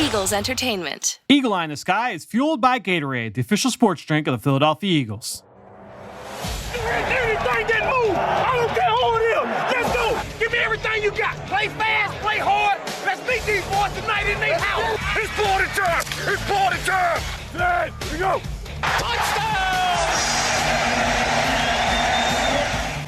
Eagles Entertainment. Eagle Eye in the Sky is fueled by Gatorade, the official sports drink of the Philadelphia Eagles. Anything that move, I don't care who it is. Let's go. Give me everything you got. Play fast, play hard. Let's beat these boys tonight in their house. It's party time. It's party time. Here we go. Touchdown!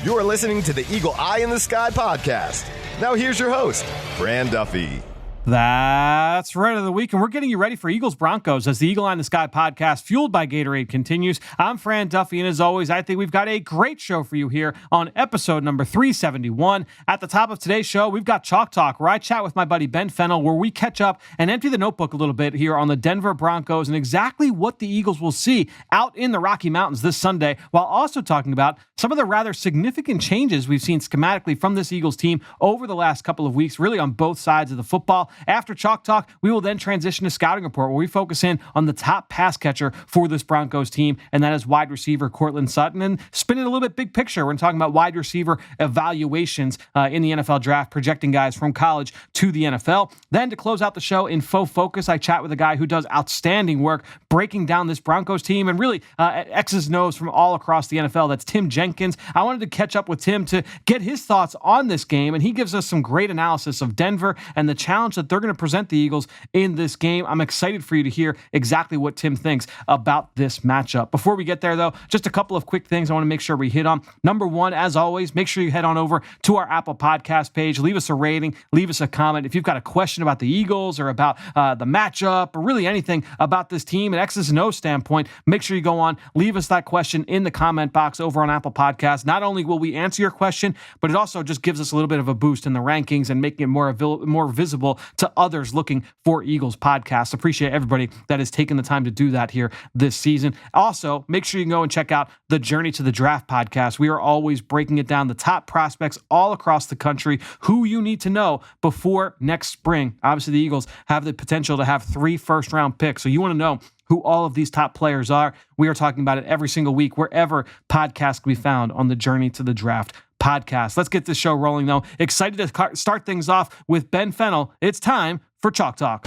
You're listening to the Eagle Eye in the Sky podcast. Now here's your host, Fran Duffy. That's right of the week, and we're getting you ready for Eagles Broncos as the Eagle Eye in the Sky podcast, fueled by Gatorade, continues. I'm Fran Duffy, and as always, I think we've got a great show for you here on episode number 371. At the top of today's show, we've got Chalk Talk, where I chat with my buddy Ben Fennell, where we catch up and empty the notebook a little bit here on the Denver Broncos and exactly what the Eagles will see out in the Rocky Mountains this Sunday, while also talking about some of the rather significant changes we've seen schematically from this Eagles team over the last couple of weeks, really on both sides of the football. After Chalk Talk, we will then transition to Scouting Report, where we focus in on the top pass catcher for this Broncos team, and that is wide receiver Cortland Sutton. And spin it a little bit big picture, we're talking about wide receiver evaluations in the NFL draft, projecting guys from college to the NFL. Then to close out the show in Faux Focus, I chat with a guy who does outstanding work breaking down this Broncos team and really X's and O's from all across the NFL. That's Tim Jenkins. I wanted to catch up with Tim to get his thoughts on this game, and he gives us some great analysis of Denver and the challenge that they're going to present the Eagles in this game. I'm excited for you to hear exactly what Tim thinks about this matchup. Before we get there, though, just a couple of quick things I want to make sure we hit on. Number one, as always, make sure you head on over to our Apple Podcast page. Leave us a rating. Leave us a comment. If you've got a question about the Eagles or about the matchup or really anything about this team and X's and O's standpoint, make sure you go on, leave us that question in the comment box over on Apple Podcasts. Not only will we answer your question, but it also just gives us a little bit of a boost in the rankings and making it more visible to others looking for Eagles podcasts. Appreciate everybody that has taken the time to do that here this season. Also, make sure you can go and check out the Journey to the Draft podcast. We are always breaking it down, the top prospects all across the country, who you need to know before next spring. Obviously, the Eagles have the potential to have 3 first-round picks, so you want to know who all of these top players are. We are talking about it every single week, wherever podcasts can be found on the Journey to the Draft podcast. Let's get this show rolling, though. Excited to start things off with Ben Fennell. It's time for Chalk Talk.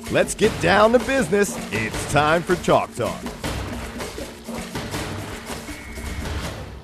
Let's get down to business. It's time for Chalk Talk.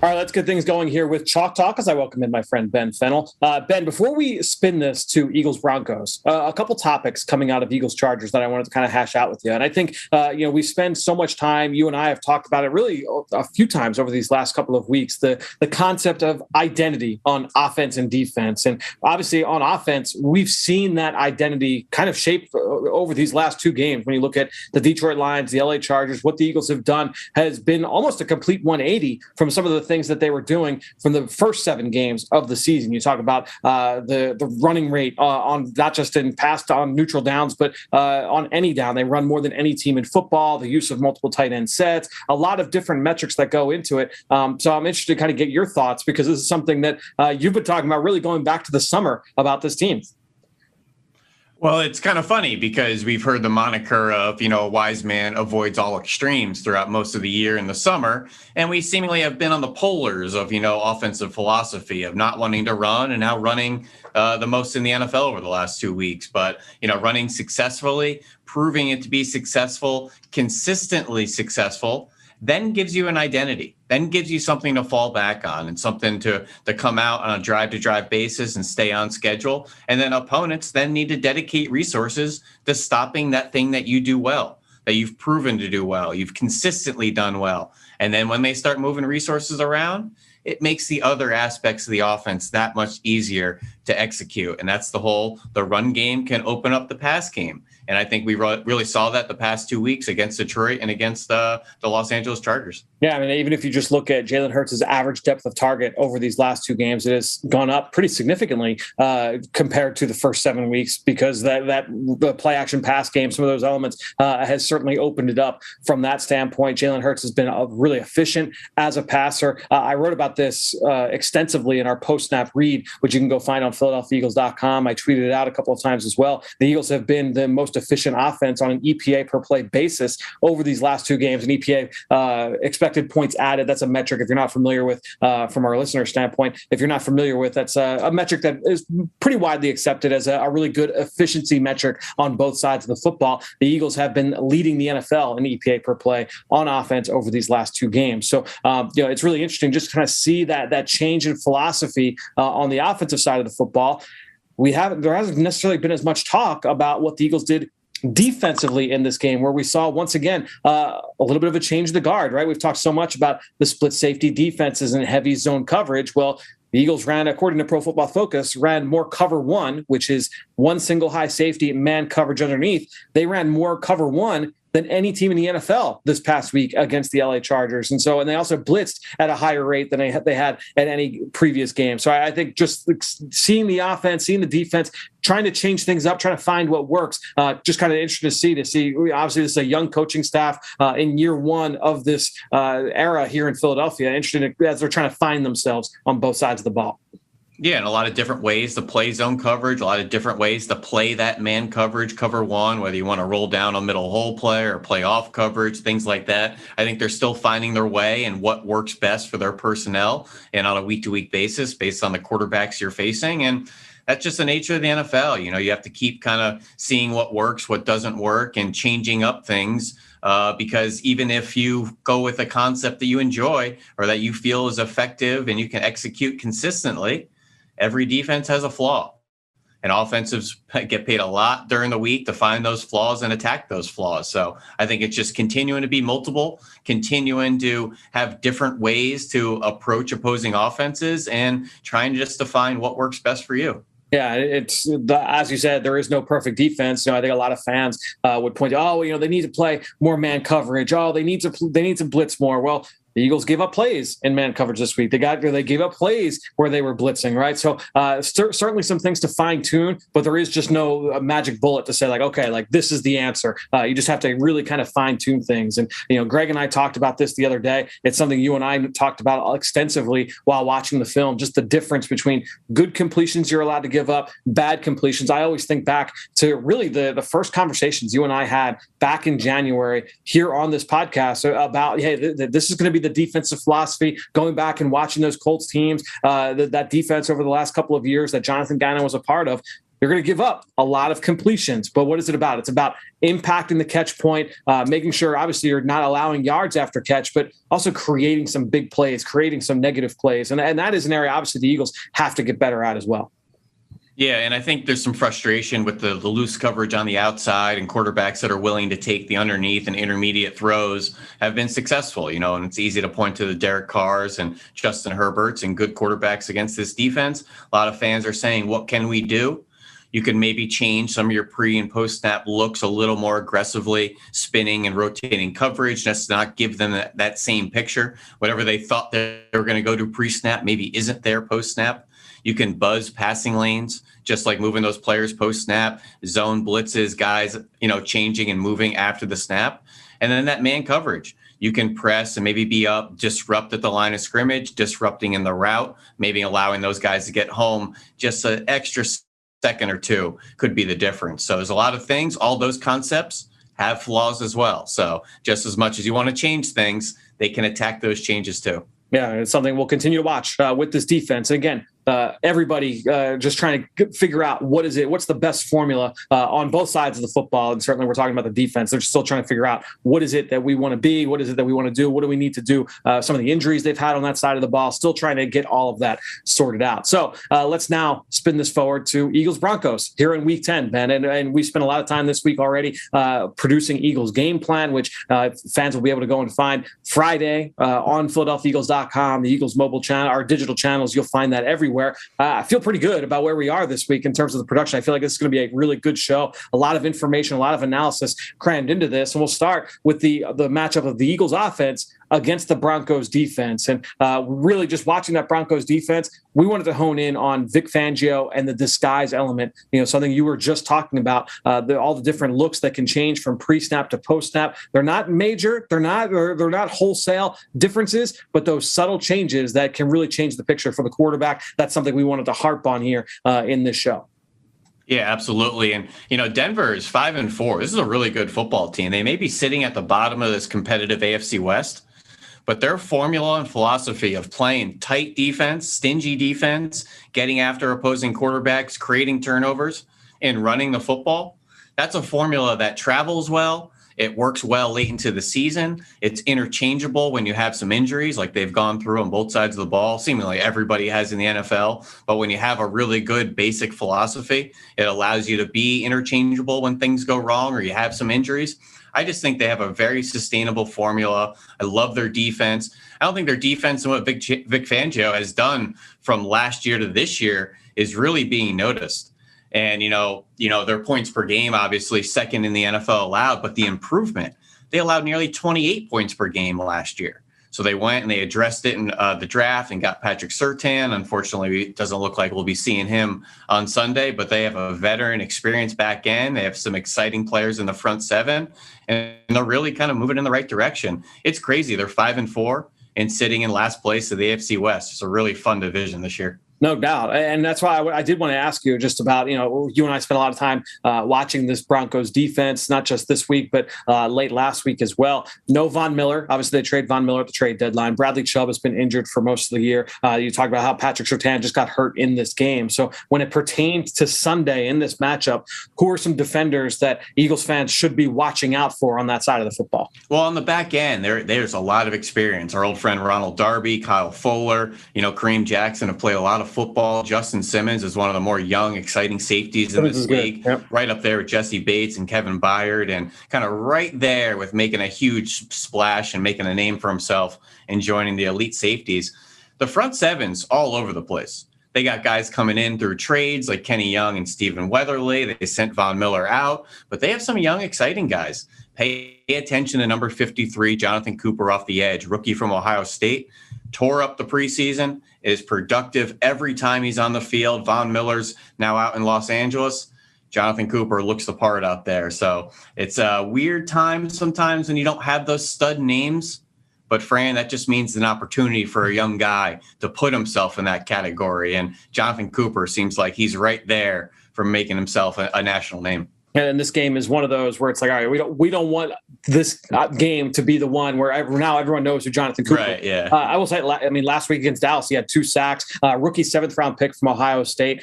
All right, let's get things going here with Chalk Talk as I welcome in my friend Ben Fennell. Ben, before we spin this to Eagles Broncos, a couple topics coming out of Eagles Chargers that I wanted to kind of hash out with you. And I think, we spend so much time, you and I have talked about it really a few times over these last couple of weeks, the concept of identity on offense and defense. And obviously on offense, we've seen that identity kind of shape over these last 2 games. When you look at the Detroit Lions, the LA Chargers, what the Eagles have done has been almost a complete 180 from some of the things that they were doing from the first 7 games of the season. You talk about the running rate on not just in pass on neutral downs, but on any down. They run more than any team in football, the use of multiple tight end sets, a lot of different metrics that go into it. So I'm interested to kind of get your thoughts, because this is something that you've been talking about really going back to the summer about this team. Well, it's kind of funny because we've heard the moniker of, a wise man avoids all extremes throughout most of the year in the summer. And we seemingly have been on the polars of, offensive philosophy of not wanting to run and now running the most in the NFL over the last 2 weeks. But, running successfully, proving it to be successful, consistently successful, then gives you an identity, then gives you something to fall back on and something to come out on a drive-to-drive basis and stay on schedule. And then opponents then need to dedicate resources to stopping that thing that you do well, that you've proven to do well, you've consistently done well. And then when they start moving resources around, it makes the other aspects of the offense that much easier to execute. And that's the run game can open up the pass game. And I think we really saw that the past 2 weeks against Detroit and against the Los Angeles Chargers. Yeah, I mean, even if you just look at Jalen Hurts' average depth of target over these last 2 games, it has gone up pretty significantly compared to the first 7 weeks, because the play action pass game, some of those elements has certainly opened it up from that standpoint. Jalen Hurts has been really efficient as a passer. I wrote about this extensively in our post-snap read, which you can go find on PhiladelphiaEagles.com. I tweeted it out a couple of times as well. The Eagles have been the most most efficient offense on an EPA per play basis over these last two games. An EPA expected points added. That's a metric, if you're not familiar with, from our listener standpoint, if you're not familiar with, that's a metric that is pretty widely accepted as a really good efficiency metric on both sides of the football. The Eagles have been leading the NFL in EPA per play on offense over these last two games. So, it's really interesting just to kind of see that change in philosophy on the offensive side of the football. There hasn't necessarily been as much talk about what the Eagles did defensively in this game, where we saw once again a little bit of a change of the guard, right? We've talked so much about the split safety defenses and heavy zone coverage. Well, the Eagles ran, according to Pro Football Focus, ran more cover one, which is one single high safety man coverage underneath. They ran more cover one than any team in the NFL this past week against the LA Chargers. And they also blitzed at a higher rate than they had at any previous game. So I think just seeing the offense, seeing the defense, trying to change things up, trying to find what works, just kind of interesting to see. Obviously, this is a young coaching staff in year one of this era here in Philadelphia. Interesting as they're trying to find themselves on both sides of the ball. Yeah, and a lot of different ways to play zone coverage, a lot of different ways to play that man coverage, cover one, whether you want to roll down a middle hole play or play off coverage, things like that. I think they're still finding their way and what works best for their personnel and on a week-to-week basis based on the quarterbacks you're facing. And that's just the nature of the NFL. You have to keep kind of seeing what works, what doesn't work, and changing up things. Because even if you go with a concept that you enjoy or that you feel is effective and you can execute consistently, every defense has a flaw, and offensives get paid a lot during the week to find those flaws and attack those flaws. So I think it's just continuing to be multiple, continuing to have different ways to approach opposing offenses and trying just to find what works best for you. Yeah, as you said, there is no perfect defense. I think a lot of fans would point to, they need to play more man coverage. They need to blitz more. Well, the Eagles gave up plays in man coverage this week. They gave up plays where they were blitzing, right? So certainly some things to fine tune, but there is just no magic bullet to say this is the answer. You just have to really kind of fine tune things. And Greg and I talked about this the other day. It's something you and I talked about extensively while watching the film. Just the difference between good completions you're allowed to give up, bad completions. I always think back to really the first conversations you and I had back in January here on this podcast about, hey, this is going to be the defensive philosophy, going back and watching those Colts teams, that defense over the last couple of years that Jonathan Gannon was a part of. You're going to give up a lot of completions, but what is it about? It's about impacting the catch point, making sure obviously you're not allowing yards after catch, but also creating some big plays, creating some negative plays. And that is an area obviously the Eagles have to get better at as well. Yeah, and I think there's some frustration with the loose coverage on the outside, and quarterbacks that are willing to take the underneath and intermediate throws have been successful, and it's easy to point to the Derek Carrs and Justin Herberts and good quarterbacks against this defense. A lot of fans are saying, what can we do? You can maybe change some of your pre and post snap looks a little more aggressively, spinning and rotating coverage. Let's not give them that same picture. Whatever they thought they were going to go to pre-snap maybe isn't there post-snap. You can buzz passing lanes, just like moving those players post-snap, zone blitzes, guys, changing and moving after the snap. And then that man coverage. You can press and maybe be up, disrupt at the line of scrimmage, disrupting in the route, maybe allowing those guys to get home. Just an extra second or two could be the difference. So there's a lot of things. All those concepts have flaws as well. So just as much as you want to change things, they can attack those changes too. Yeah, it's something we'll continue to watch with this defense. Again, everybody just trying to figure out what's the best formula on both sides of the football. And certainly we're talking about the defense. They're still trying to figure out what is it that we want to be? What is it that we want to do? What do we need to do? Some of the injuries they've had on that side of the ball, still trying to get all of that sorted out. So let's now spin this forward to Eagles Broncos here in week 10, Ben. And we spent a lot of time this week already producing Eagles game plan, which fans will be able to go and find Friday on PhiladelphiaEagles.com, the Eagles mobile channel, our digital channels. You'll find that everywhere. I feel pretty good about where we are this week in terms of the production. I feel like this is going to be a really good show. A lot of information, a lot of analysis crammed into this. And we'll start with the matchup of the Eagles offense against the Broncos defense. And really just watching that Broncos defense, we wanted to hone in on Vic Fangio and the disguise element, something you were just talking about, all the different looks that can change from pre-snap to post-snap. They're not major, they're not wholesale differences, but those subtle changes that can really change the picture for the quarterback. That's something we wanted to harp on here in this show. Yeah, absolutely. And, Denver is 5-4. This is a really good football team. They may be sitting at the bottom of this competitive AFC West, but their formula and philosophy of playing tight defense, stingy defense, getting after opposing quarterbacks, creating turnovers, and running the football, that's a formula that travels well. It works well late into the season. It's interchangeable when you have some injuries like they've gone through on both sides of the ball. Seemingly everybody has in the NFL. But when you have a really good basic philosophy, it allows you to be interchangeable when things go wrong or you have some injuries. I just think they have a very sustainable formula. I love their defense. I don't think their defense and what Vic Fangio has done from last year to this year is really being noticed. And, their points per game, obviously second in the NFL allowed, but the improvement, they allowed nearly 28 points per game last year. So they went and they addressed it in the draft and got Patrick Surtain. Unfortunately, it doesn't look like we'll be seeing him on Sunday, but they have a veteran experienced back end. They have some exciting players in the front seven, and they're really kind of moving in the right direction. It's crazy. They're 5-4 and sitting in last place of the AFC West. It's a really fun division this year. No doubt. And that's why I did want to ask you just about, you and I spent a lot of time watching this Broncos defense, not just this week, but late last week as well. No Von Miller. Obviously, they trade Von Miller at the trade deadline. Bradley Chubb has been injured for most of the year. You talked about how Patrick Surtain just got hurt in this game. So when it pertains to Sunday in this matchup, who are some defenders that Eagles fans should be watching out for on that side of the football? Well, on the back end, there's a lot of experience. Our old friend Ronald Darby, Kyle Fuller, Kareem Jackson have played a lot of football. Justin Simmons is one of the more young, exciting safeties in this league, yep. Right up there with Jesse Bates and Kevin Byard, and kind of right there with making a huge splash and making a name for himself and joining the elite safeties. The front seven's all over the place. They got guys coming in through trades like Kenny Young and Stephen Weatherly. They sent Von Miller out, but they have some young, exciting guys. Pay attention to number 53, Jonathan Cooper off the edge, rookie from Ohio State. Tore up the preseason, is productive every time he's on the field. Von Miller's now out in Los Angeles. Jonathan Cooper looks the part out there. So it's a weird time sometimes when you don't have those stud names. But, Fran, that just means an opportunity for a young guy to put himself in that category. And Jonathan Cooper seems like he's right there for making himself a national name. And this game is one of those where it's like, all right, we don't want this game to be the one where now everyone knows who Jonathan Cooper is. Right, yeah. I will say, last week against Dallas, he had 2 sacks. Rookie 7th-round pick from Ohio State.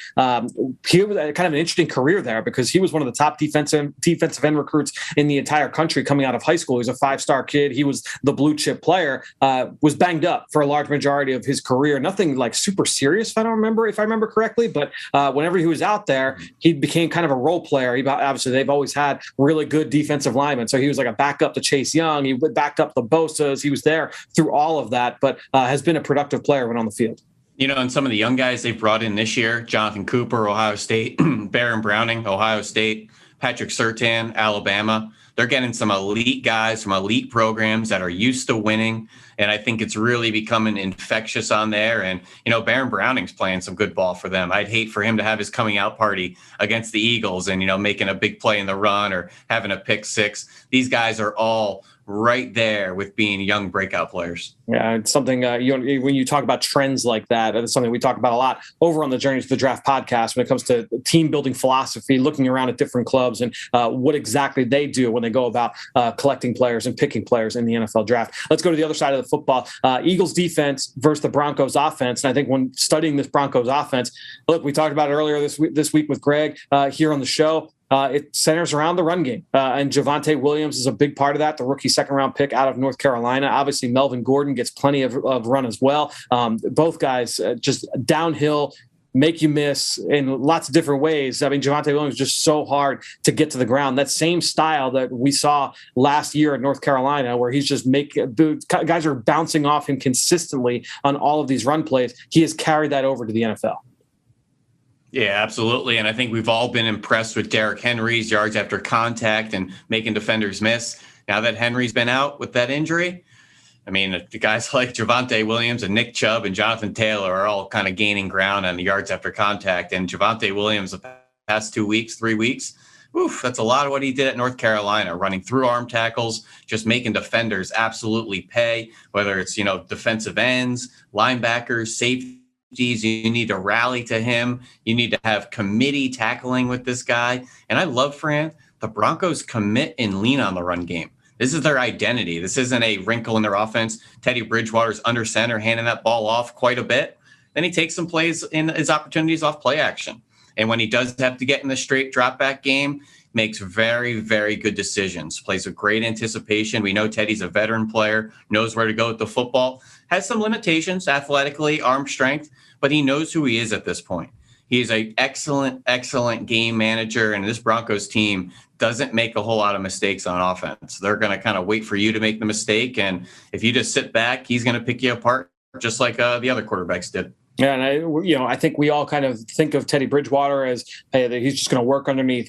He was kind of an interesting career there because he was one of the top defensive end recruits in the entire country coming out of high school. He was a 5-star kid. He was the blue chip player. Was banged up for a large majority of his career. Nothing like super serious, if I remember correctly. But whenever he was out there, he became kind of a role player. Obviously, they've always had really good defensive linemen. So he was like a backup to Chase Young. He backed up the Bosa's. He was there through all of that, but has been a productive player when on the field. And some of the young guys they've brought in this year, Jonathan Cooper, Ohio State, Baron Browning, Ohio State, Patrick Surtain, Alabama. They're getting some elite guys from elite programs that are used to winning. And I think it's really becoming infectious on there. And, Baron Browning's playing some good ball for them. I'd hate for him to have his coming out party against the Eagles and, making a big play in the run or having a pick six. These guys are all right there with being young breakout players. Yeah, it's something when you talk about trends like that, it's something we talk about a lot over on the Journey to the Draft podcast when it comes to team building philosophy, looking around at different clubs and what exactly they do when they go about collecting players and picking players in the NFL draft. Let's go to the other side of the football. Eagles defense versus the Broncos offense. And I think when studying this Broncos offense, look, we talked about it earlier this week with Greg here on the show. It centers around the run game. And Javonte Williams is a big part of that, the rookie 2nd-round pick out of North Carolina. Obviously, Melvin Gordon gets plenty of run as well. Both guys just downhill, make you miss in lots of different ways. I mean, Javonte Williams is just so hard to get to the ground. That same style that we saw last year at North Carolina, where he's just guys are bouncing off him consistently on all of these run plays. He has carried that over to the NFL. Yeah, absolutely. And I think we've all been impressed with Derrick Henry's yards after contact and making defenders miss. Now that Henry's been out with that injury, I mean, the guys like Javonte Williams and Nick Chubb and Jonathan Taylor are all kind of gaining ground on the yards after contact. And Javonte Williams the past 3 weeks, that's a lot of what he did at North Carolina, running through arm tackles, just making defenders absolutely pay, whether it's, defensive ends, linebackers, safety. You need to rally to him. You need to have committee tackling with this guy. And I love, Fran, the Broncos commit and lean on the run game. This is their identity. This isn't a wrinkle in their offense. Teddy Bridgewater's under center, handing that ball off quite a bit. Then he takes some plays in his opportunities off play action. And when he does have to get in the straight drop back game, makes very, very good decisions, plays with great anticipation. We know Teddy's a veteran player, knows where to go with the football, has some limitations athletically, arm strength, but he knows who he is at this point. He is an excellent, excellent game manager, and this Broncos team doesn't make a whole lot of mistakes on offense. They're going to kind of wait for you to make the mistake, and if you just sit back, he's going to pick you apart just like the other quarterbacks did. Yeah, and I think we all kind of think of Teddy Bridgewater as, hey, he's just going to work underneath.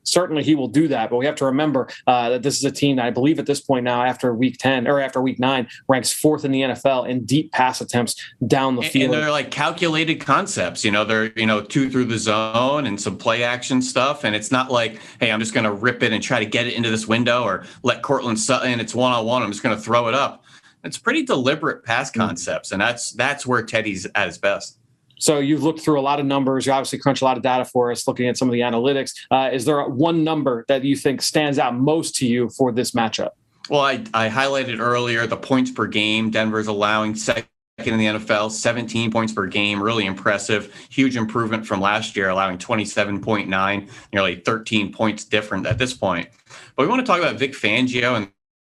Certainly he will do that, but we have to remember that this is a team that I believe at this point now, after week 10 or after week 9, ranks 4th in the NFL in deep pass attempts down the field. And they're like calculated concepts. They're 2 through the zone and some play action stuff. And it's not like, hey, I'm just going to rip it and try to get it into this window, or let Cortland Sutton, it's one-on-one, I'm just going to throw it up. It's pretty deliberate pass concepts, and that's where Teddy's at his best. So you've looked through a lot of numbers. You obviously crunch a lot of data for us, looking at some of the analytics. Is there one number that you think stands out most to you for this matchup? Well, I highlighted earlier the points per game. Denver's allowing second in the NFL, 17 points per game, really impressive. Huge improvement from last year, allowing 27.9, nearly 13 points different at this point. But we want to talk about Vic Fangio and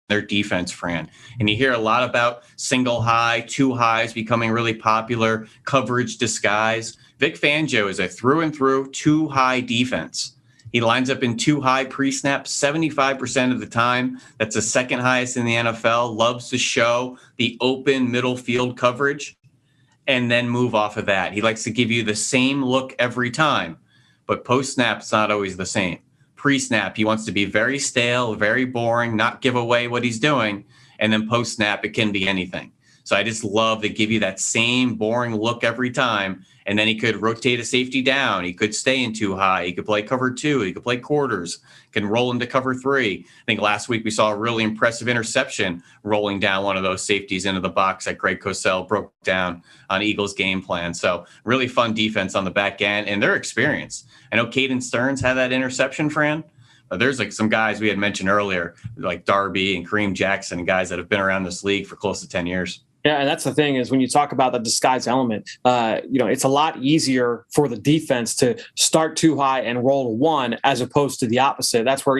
their defense, Fran. And you hear a lot about single high, 2 highs becoming really popular, coverage disguise. Vic Fangio is a through and through 2 high defense. He lines up in 2 high pre-snap 75% of the time. That's the second highest in the NFL. Loves to show the open middle field coverage and then move off of that. He likes to give you the same look every time, but post-snap, it's not always the same. Pre-snap, he wants to be very stale, very boring, not give away what he's doing. And then post-snap, it can be anything. So I just love to give you that same boring look every time. And then he could rotate a safety down. He could stay in 2 high. He could play cover 2. He could play quarters, can roll into cover 3. I think last week we saw a really impressive interception rolling down one of those safeties into the box that Greg Cosell broke down on Eagles game plan. So really fun defense on the back end, and their experience. I know Caden Stearns had that interception, Fran. But there's like some guys we had mentioned earlier, like Darby and Kareem Jackson, guys that have been around this league for close to 10 years. Yeah, and that's the thing is when you talk about the disguise element, it's a lot easier for the defense to start 2 high and roll to 1 as opposed to the opposite. That's where,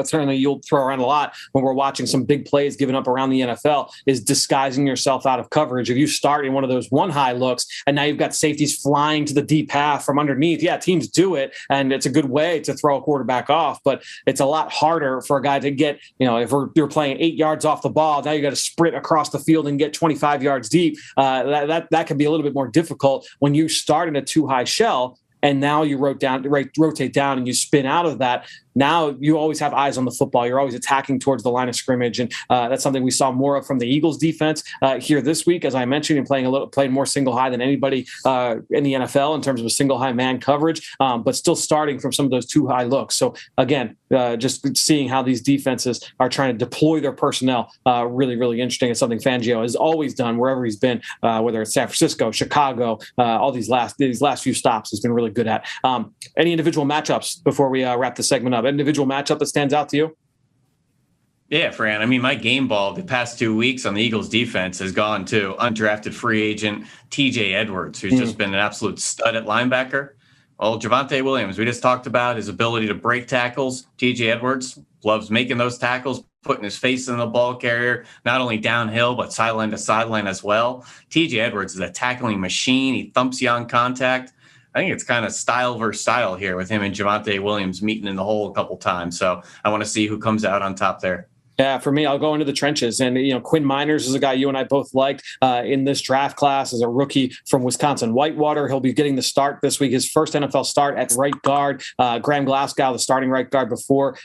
certainly you'll throw around a lot when we're watching some big plays given up around the NFL is disguising yourself out of coverage. If you start in one of those 1 high looks and now you've got safeties flying to the deep half from underneath, yeah, teams do it, and it's a good way to throw a quarterback off, but it's a lot harder for a guy to get, if you're playing 8 yards off the ball, now you got to sprint across the field and get 25 yards deep. That can be a little bit more difficult when you start in a 2 high shell and now you rotate down and you spin out of that. Now you always have eyes on the football. You're always attacking towards the line of scrimmage, and that's something we saw more of from the Eagles defense here this week, as I mentioned, and playing more single high than anybody in the NFL in terms of a single high man coverage, but still starting from some of those 2 high looks. So again, just seeing how these defenses are trying to deploy their personnel, really, really interesting. It's something Fangio has always done wherever he's been, whether it's San Francisco, Chicago, all these last few stops has been really good at. Any individual matchups before we wrap the segment up? Individual matchup that stands out to you? Yeah, Fran. I mean, my game ball the past 2 weeks on the Eagles defense has gone to undrafted free agent TJ Edwards, who's just been an absolute stud at linebacker. Well, Javonte Williams, we just talked about his ability to break tackles. TJ Edwards loves making those tackles, putting his face in the ball carrier, not only downhill, but sideline to sideline as well. TJ Edwards is a tackling machine. He thumps you on contact. I think it's kind of style versus style here with him and Javonte Williams meeting in the hole a couple times. So I want to see who comes out on top there. Yeah, for me, I'll go into the trenches. And, Quinn Miners is a guy you and I both liked in this draft class as a rookie from Wisconsin Whitewater. He'll be getting the start this week, his first NFL start at right guard. Graham Glasgow, the starting right guard before,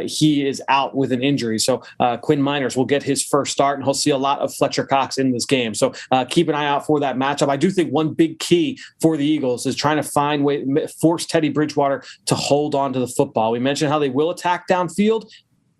he is out with an injury. So Quinn Miners will get his first start, and he'll see a lot of Fletcher Cox in this game. So keep an eye out for that matchup. I do think one big key for the Eagles is trying to force Teddy Bridgewater to hold on to the football. We mentioned how they will attack downfield.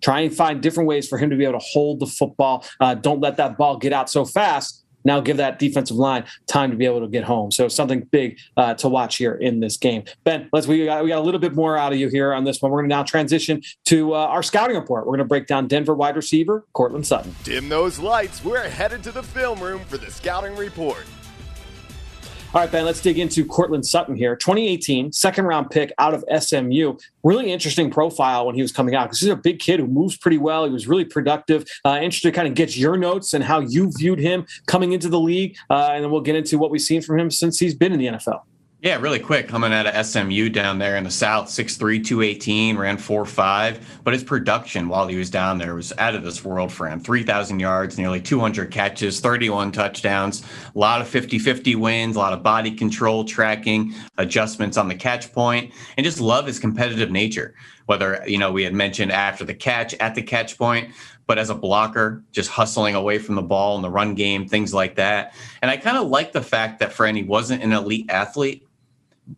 Try and find different ways for him to be able to hold the football. Don't let that ball get out so fast Now give that defensive line time to be able to get home. So something big to watch here in this game. Ben, we got a little bit more out of you here on this one. We're going to now transition to our scouting report. We're going to break down Denver wide receiver Cortland Sutton. Dim those lights. We're headed to the film room for the scouting report. All right, Ben, let's dig into Cortland Sutton here. 2018, second-round pick out of SMU. Really interesting profile when he was coming out because he's a big kid who moves pretty well. He was really productive. Interested to kind of get your notes and how you viewed him coming into the league, and then we'll get into what we've seen from him since he's been in the NFL. Yeah, really quick, coming out of SMU down there in the South, 6'3", 218, ran 4.5, but his production while he was down there was out of this world for him. 3,000 yards, nearly 200 catches, 31 touchdowns, a lot of 50-50 wins, a lot of body control, tracking, adjustments on the catch point, and just love his competitive nature. Whether, we had mentioned after the catch, at the catch point, but as a blocker, just hustling away from the ball in the run game, things like that. And I kind of like the fact that Fran, he wasn't an elite athlete,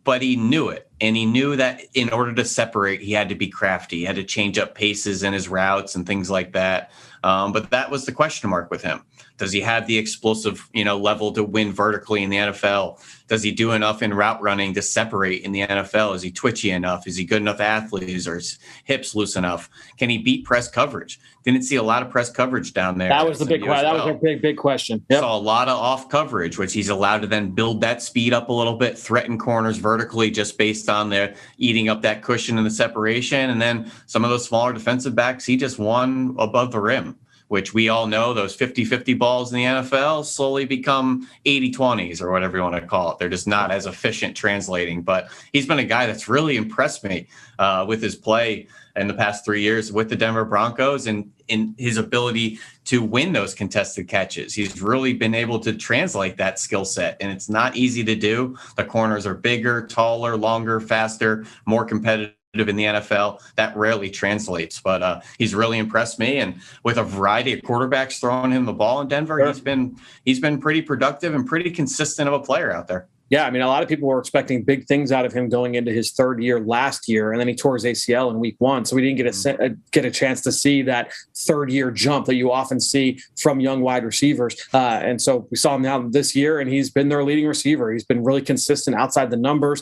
but he knew it. And he knew that in order to separate, he had to be crafty. He had to change up paces in his routes and things like that. But that was the question mark with him. Does he have the explosive, level to win vertically in the NFL? Does he do enough in route running to separate in the NFL? Is he twitchy enough? Is he good enough athlete? Is his hips loose enough? Can he beat press coverage? Didn't see a lot of press coverage down there. That was the big question. That was a big question. Yep. Saw a lot of off coverage, which he's allowed to then build that speed up a little bit, threaten corners vertically just based on the eating up that cushion and the separation. And then some of those smaller defensive backs, he just won above the rim, which we all know those 50-50 balls in the NFL slowly become 80-20s or whatever you want to call it. They're just not as efficient translating. But he's been a guy that's really impressed me with his play in the past 3 years with the Denver Broncos and in his ability to win those contested catches. He's really been able to translate that skill set, and it's not easy to do. The corners are bigger, taller, longer, faster, more competitive in the NFL. That rarely translates, but he's really impressed me. And with a variety of quarterbacks throwing him the ball in Denver, sure, he's been pretty productive and pretty consistent of a player out there. Yeah, I mean, a lot of people were expecting big things out of him going into his third year last year, and then he tore his ACL in week 1. So we didn't get a chance to see that third year jump that you often see from young wide receivers. And so we saw him now this year, and he's been their leading receiver. He's been really consistent outside the numbers.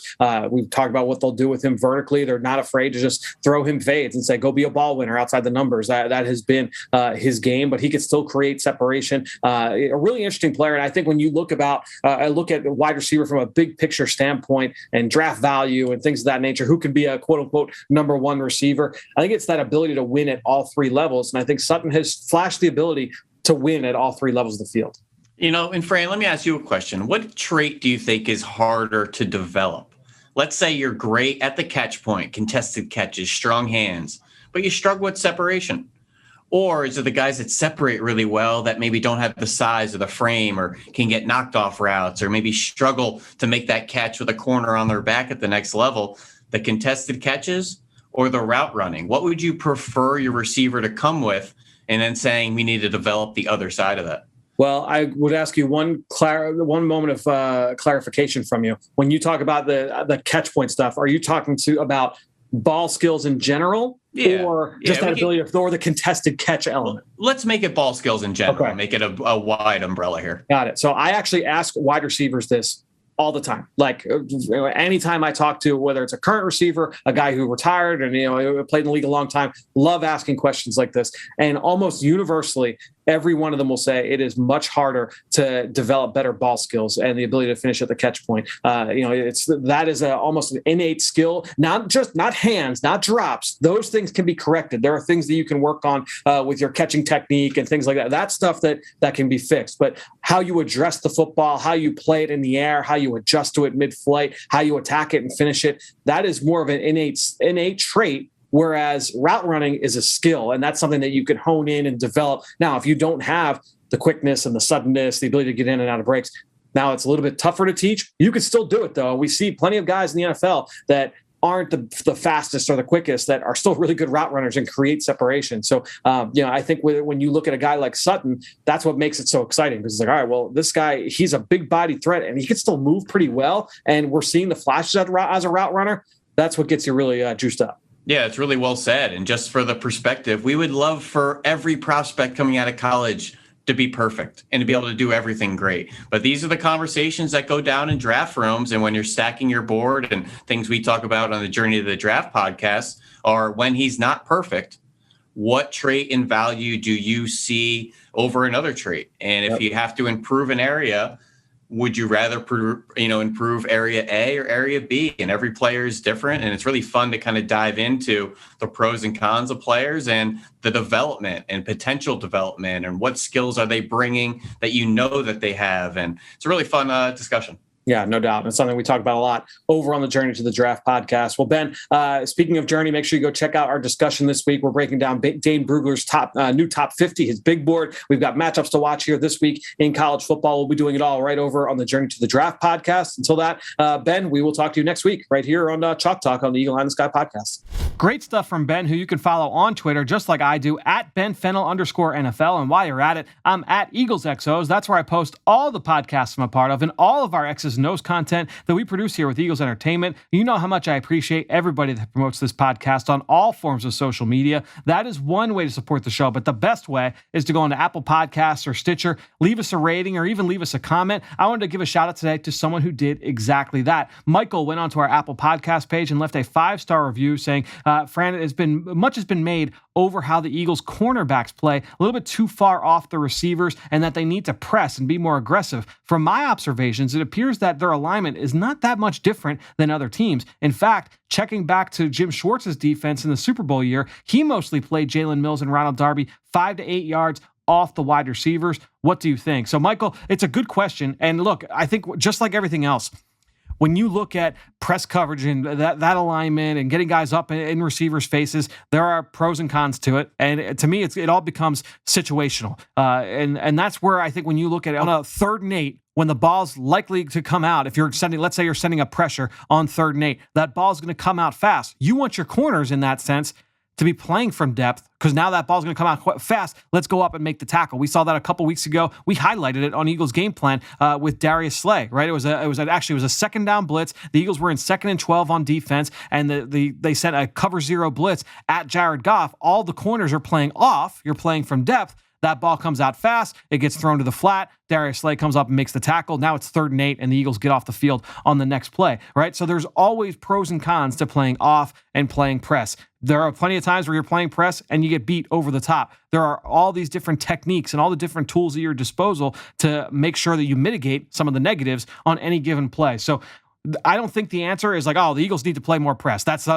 We've talked about what they'll do with him vertically. They're not afraid to just throw him fades and say, go be a ball winner outside the numbers. That has been his game, but he can still create separation. A really interesting player. And I think when you look at wide receiver from a big picture standpoint and draft value and things of that nature, who can be a quote unquote number one receiver, I think it's that ability to win at all three levels. And I think Sutton has flashed the ability to win at all three levels of the field. And Fran, let me ask you a question. What trait do you think is harder to develop? Let's say you're great at the catch point, contested catches, strong hands, but you struggle with separation. Or is it the guys that separate really well that maybe don't have the size of the frame or can get knocked off routes or maybe struggle to make that catch with a corner on their back at the next level, the contested catches or the route running? What would you prefer your receiver to come with, and then saying we need to develop the other side of that? Well, I would ask you one moment of clarification from you. When you talk about the catch point stuff, are you talking about ball skills in general? Or just that ability to throw the contested catch element? Let's make it ball skills in general. Okay. Make it a wide umbrella here. Got it. So I actually ask wide receivers this all the time. Like anytime I talk to, whether it's a current receiver, a guy who retired and played in the league a long time, love asking questions like this. And almost universally, every one of them will say it is much harder to develop better ball skills and the ability to finish at the catch point. That is almost an innate skill, not hands, not drops. Those things can be corrected. There are things that you can work on with your catching technique and things like that. That's stuff that can be fixed. But how you address the football, how you play it in the air, how you adjust to it mid-flight, how you attack it and finish it, that is more of an innate trait. Whereas route running is a skill, and that's something that you can hone in and develop. Now, if you don't have the quickness and the suddenness, the ability to get in and out of breaks, now it's a little bit tougher to teach. You can still do it, though. We see plenty of guys in the NFL that aren't the fastest or the quickest that are still really good route runners and create separation. So, I think when you look at a guy like Sutton, that's what makes it so exciting, because it's like, all right, well, this guy, he's a big body threat and he can still move pretty well. And we're seeing the flashes as a route runner. That's what gets you really juiced up. Yeah, it's really well said. And just for the perspective, we would love for every prospect coming out of college to be perfect and to be able to do everything great. But these are the conversations that go down in draft rooms. And when you're stacking your board, and things we talk about on the Journey to the Draft podcast are when he's not perfect, what trait and value do you see over another trait? And if you have to improve an area, would you rather, improve area A or area B? And every player is different. And it's really fun to kind of dive into the pros and cons of players and the development and potential development and what skills are they bringing that that they have. And it's a really fun discussion. Yeah, no doubt. It's something we talk about a lot over on the Journey to the Draft podcast. Well, Ben, speaking of Journey, make sure you go check out our discussion this week. We're breaking down Dane Brugler's new top 50, his big board. We've got matchups to watch here this week in college football. We'll be doing it all right over on the Journey to the Draft podcast. Until that, Ben, we will talk to you next week right here on Chalk Talk on the Eagle Eye in the Sky podcast. Great stuff from Ben, who you can follow on Twitter, just like I do, at @BenFennell_NFL. And while you're at it, I'm at EaglesXOs. That's where I post all the podcasts I'm a part of and all of our X's and O's content that we produce here with Eagles Entertainment. You know how much I appreciate everybody that promotes this podcast on all forms of social media. That is one way to support the show, but the best way is to go into Apple Podcasts or Stitcher, leave us a rating, or even leave us a comment. I wanted to give a shout out today to someone who did exactly that. Michael went onto our Apple Podcast page and left a 5-star review saying, Fran, much has been made over how the Eagles cornerbacks play a little bit too far off the receivers and that they need to press and be more aggressive. From my observations, it appears that their alignment is not that much different than other teams. In fact, checking back to Jim Schwartz's defense in the Super Bowl year, he mostly played Jalen Mills and Ronald Darby 5 to 8 yards off the wide receivers. What do you think? So, Michael, it's a good question. And look, I think just like everything else, when you look at press coverage and that alignment and getting guys up in receivers' faces, there are pros and cons to it. And to me, it all becomes situational. And that's where I think when you look at it on a 3rd and 8, when the ball's likely to come out, if let's say you're sending a pressure on 3rd and 8, that ball's going to come out fast. You want your corners in that sense to be playing from depth because now that ball's going to come out quite fast. Let's go up and make the tackle. We saw that a couple weeks ago. We highlighted it on Eagles game plan with Darius Slay, right? It was a 2nd down blitz. The Eagles were in 2nd and 12 on defense, and they sent a cover 0 blitz at Jared Goff. All the corners are playing off. You're playing from depth. That ball comes out fast. It gets thrown to the flat. Darius Slay comes up and makes the tackle. Now it's 3rd and 8, and the Eagles get off the field on the next play, right? So there's always pros and cons to playing off and playing press. There are plenty of times where you're playing press and you get beat over the top. There are all these different techniques and all the different tools at your disposal to make sure that you mitigate some of the negatives on any given play. So I don't think the answer is like, oh, the Eagles need to play more press. That's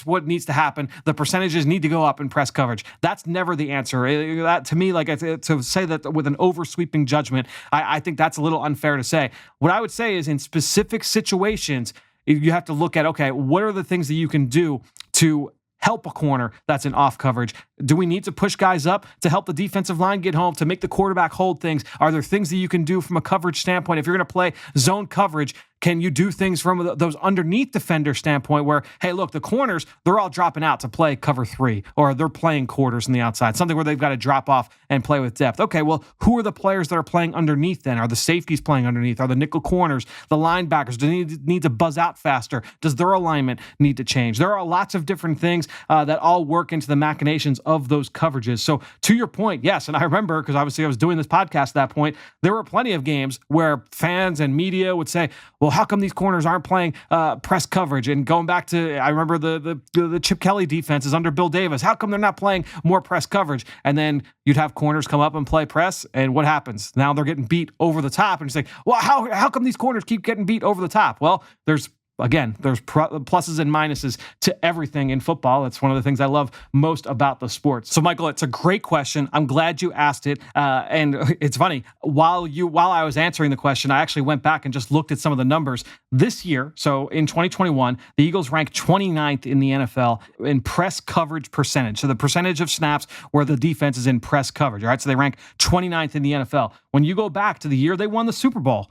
what needs to happen. The percentages need to go up in press coverage. That's never the answer. That to me, to say that with an oversweeping judgment, I think that's a little unfair to say. What I would say is in specific situations, you have to look at, okay, what are the things that you can do to help a corner that's in off coverage? Do we need to push guys up to help the defensive line get home, to make the quarterback hold things? Are there things that you can do from a coverage standpoint? If you're going to play zone coverage, can you do things from those underneath defender standpoint where, hey, look, the corners, they're all dropping out to play cover 3, or they're playing quarters on the outside, something where they've got to drop off and play with depth. Okay, well, who are the players that are playing underneath then? Are the safeties playing underneath? Are the nickel corners, the linebackers, do they need to buzz out faster? Does their alignment need to change? There are lots of different things that all work into the machinations of those coverages. So to your point, yes, and I remember, because obviously I was doing this podcast at that point, there were plenty of games where fans and media would say, well, how come these corners aren't playing press coverage? And going back to, I remember the Chip Kelly defenses under Bill Davis. How come they're not playing more press coverage? And then you'd have corners come up and play press, and what happens? Now they're getting beat over the top, and you say, well, how come these corners keep getting beat over the top? Well, there's pluses and minuses to everything in football. That's one of the things I love most about the sport. So, Michael, it's a great question. I'm glad you asked it. And it's funny, while I was answering the question, I actually went back and just looked at some of the numbers. This year, so in 2021, the Eagles ranked 29th in the NFL in press coverage percentage. So the percentage of snaps where the defense is in press coverage. All right, so they rank 29th in the NFL. When you go back to the year they won the Super Bowl,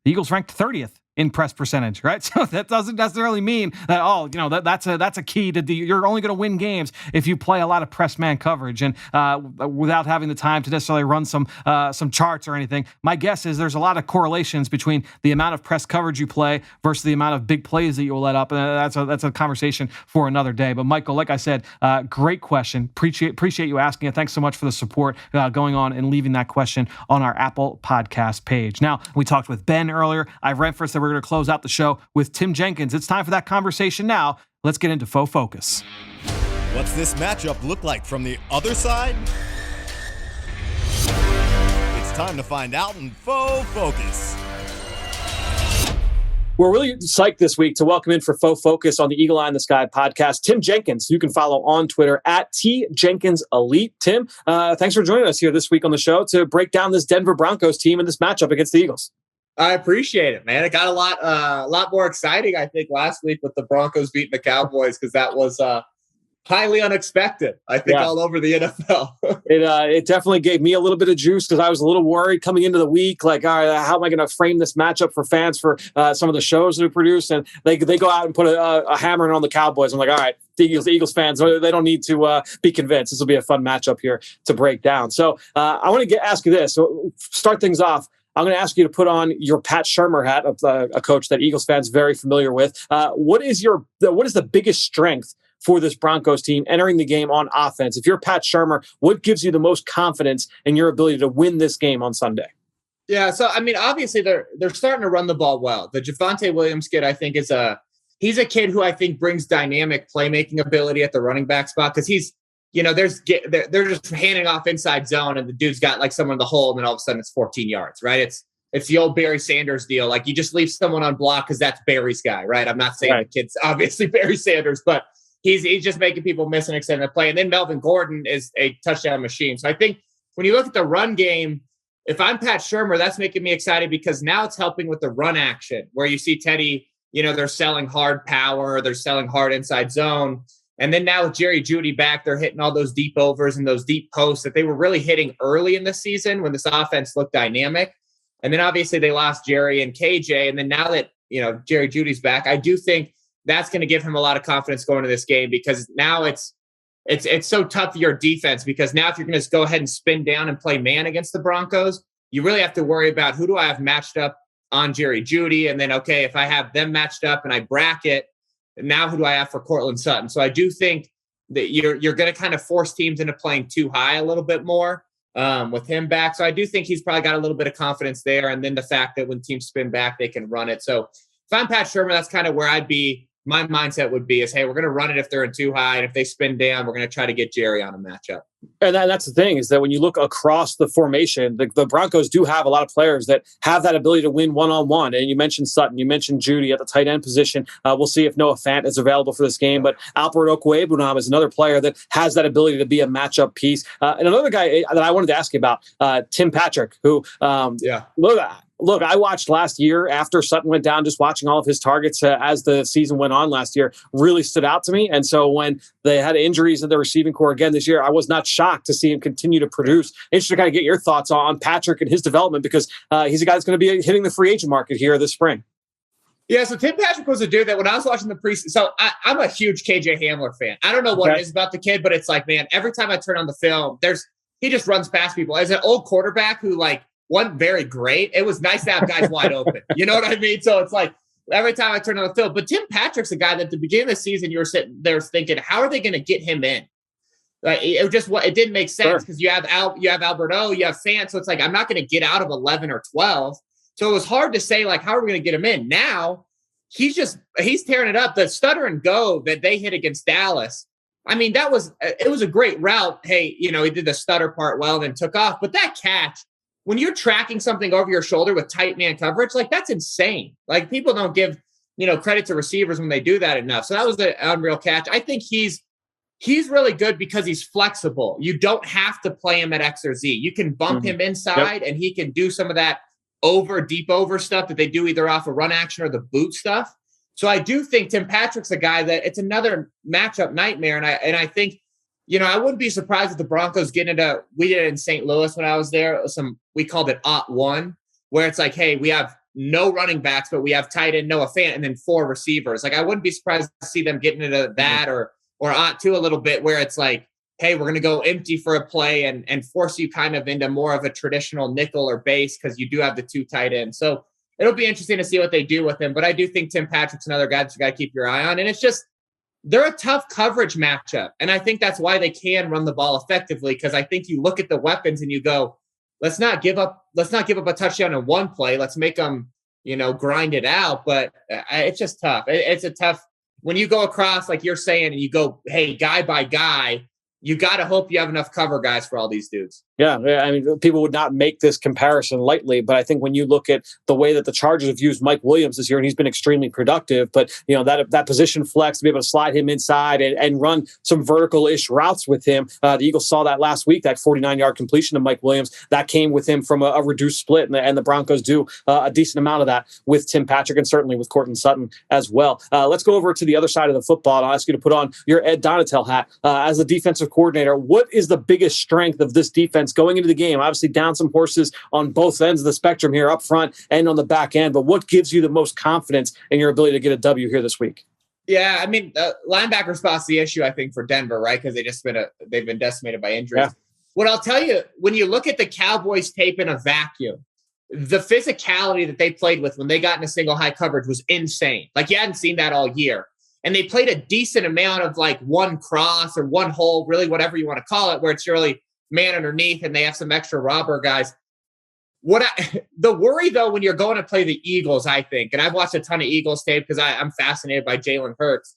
the Eagles ranked 30th in press percentage, right? So that doesn't necessarily mean that, that's a key to you're only going to win games if you play a lot of press man coverage. And without having the time to necessarily run some charts or anything, my guess is there's a lot of correlations between the amount of press coverage you play versus the amount of big plays that you'll let up. And that's a conversation for another day. But Michael, like I said, great question. Appreciate you asking it. Thanks so much for the support going on and leaving that question on our Apple Podcast page. Now, we talked with Ben earlier. I referenced that we're going to close out the show with Tim Jenkins. It's time for that conversation now. Let's get into Faux Focus. What's this matchup look like from the other side? It's time to find out in Faux Focus. We're really psyched this week to welcome in for Faux Focus on the Eagle Eye in the Sky podcast, Tim Jenkins. You can follow on Twitter at @TJenkinsElite. Tim, thanks for joining us here this week on the show to break down this Denver Broncos team and this matchup against the Eagles. I appreciate it, man. It got a lot more exciting, I think, last week with the Broncos beating the Cowboys, because that was highly unexpected, I think, all over the NFL. It definitely gave me a little bit of juice because I was a little worried coming into the week. Like, all right, how am I going to frame this matchup for fans for some of the shows that we produce? And they go out and put a hammer on the Cowboys. I'm like, all right, the Eagles fans, they don't need to be convinced. This will be a fun matchup here to break down. So I want to ask you this. So start things off. I'm going to ask you to put on your Pat Shurmur hat, of a coach that Eagles fans are very familiar with. What is the biggest strength for this Broncos team entering the game on offense? If you're Pat Shurmur, what gives you the most confidence in your ability to win this game on Sunday? Yeah, so I mean, obviously they're starting to run the ball well. The Javonte Williams kid, I think, he's a kid who I think brings dynamic playmaking ability at the running back spot, because he's, they're just handing off inside zone and the dude's got like someone in the hole and then all of a sudden it's 14 yards, right? It's the old Barry Sanders deal. Like, you just leave someone on block because that's Barry's guy, right? I'm not saying the kid's obviously Barry Sanders, but he's just making people miss an extended play. And then Melvin Gordon is a touchdown machine. So I think when you look at the run game, if I'm Pat Shurmur, that's making me excited because now it's helping with the run action where you see Teddy, they're selling hard power, they're selling hard inside zone. And then now with Jerry Jeudy back, they're hitting all those deep overs and those deep posts that they were really hitting early in the season when this offense looked dynamic. And then obviously they lost Jerry and KJ. And then now that, Jerry Jeudy's back, I do think that's going to give him a lot of confidence going into this game, because now it's so tough for your defense, because now if you're going to just go ahead and spin down and play man against the Broncos, you really have to worry about who do I have matched up on Jerry Jeudy. And then, okay, if I have them matched up and I bracket, now who do I have for Cortland Sutton? So I do think that you're going to kind of force teams into playing too high a little bit more with him back. So I do think he's probably got a little bit of confidence there. And then the fact that when teams spin back, they can run it. So if I'm Pat Shurmur, that's kind of where I'd be. My mindset would be is, hey, we're going to run it if they're in too high. And if they spin down, we're going to try to get Jerry on a matchup. And that's the thing, is that when you look across the formation, the Broncos do have a lot of players that have that ability to win one-on-one. And you mentioned Sutton, you mentioned Jeudy at the tight end position. We'll see if Noah Fant is available for this game. But Albert Okwuegbunam is another player that has that ability to be a matchup piece. And another guy that I wanted to ask you about, Tim Patrick, who Look, I watched last year after Sutton went down, just watching all of his targets as the season went on last year really stood out to me. And so when they had injuries in the receiving core again this year, I was not shocked to see him continue to produce. Interested to kind of get your thoughts on Patrick and his development, because he's a guy that's going to be hitting the free agent market here this spring. Yeah, so Tim Patrick was a dude that when I was watching the preseason, so I'm a huge KJ Hamler fan. I don't know what it is about the kid, but it's like, man, every time I turn on the film, he just runs past people. As an old quarterback who wasn't very great, it was nice to have guys wide open. You know what I mean? So it's like every time I turn on the field. But Tim Patrick's a guy that at the beginning of the season, you were sitting there thinking, how are they going to get him in? It didn't make sense because you have Albert O, you have Fant. So it's like, I'm not going to get out of 11 or 12. So it was hard to say, like, how are we going to get him in? Now he's tearing it up. The stutter and go that they hit against Dallas, I mean, it was a great route. Hey, he did the stutter part well and then took off. But that catch, when you're tracking something over your shoulder with tight man coverage, like, that's insane. Like, people don't give, credit to receivers when they do that enough. So that was an unreal catch. I think he's really good because he's flexible. You don't have to play him at X or Z. You can bump him inside and he can do some of that deep over stuff that they do either off a run action or the boot stuff. So I do think Tim Patrick's a guy that it's another matchup nightmare. And I think, I wouldn't be surprised if the Broncos we did it in St. Louis when I was there. We called it OT1, where it's like, hey, we have no running backs, but we have tight end Noah Fant and then 4 receivers. Like, I wouldn't be surprised to see them getting into that or ought to a little bit where it's like, hey, we're going to go empty for a play and force you kind of into more of a traditional nickel or base because you do have the 2 tight ends. So it'll be interesting to see what they do with him. But I do think Tim Patrick's another guy that you got to keep your eye on. And it's just, they're a tough coverage matchup. And I think that's why they can run the ball effectively, because I think you look at the weapons and you go, let's not give up a touchdown in one play. Let's make them, grind it out. But it's just tough. It's a tough, when you go across, like you're saying, and you go, hey, guy by guy, you got to hope you have enough cover guys for all these dudes. Yeah, I mean, people would not make this comparison lightly, but I think when you look at the way that the Chargers have used Mike Williams this year, and he's been extremely productive, but that position flex to be able to slide him inside and run some vertical-ish routes with him. The Eagles saw that last week, that 49-yard completion of Mike Williams. That came with him from a reduced split, and the Broncos do a decent amount of that with Tim Patrick and certainly with Cortland Sutton as well. Let's go over to the other side of the football, and I'll ask you to put on your Ed Donatel hat. As the defensive coordinator, what is the biggest strength of this defense going into the game? Obviously down some horses on both ends of the spectrum here, up front and on the back end, but what gives you the most confidence in your ability to get a W here this week? Yeah, I mean, linebacker spot's the issue, I think, for Denver, right? Because they've been decimated by injuries. Yeah. What I'll tell you, when you look at the Cowboys tape in a vacuum, the physicality that they played with when they got in a single high coverage was insane. Like, you hadn't seen that all year. And they played a decent amount of like one cross or one hole, really whatever you want to call it, where it's really man underneath and they have some extra robber guys. The worry, though, when you're going to play the Eagles, I think, and I've watched a ton of Eagles tape because I'm fascinated by Jalen Hurts.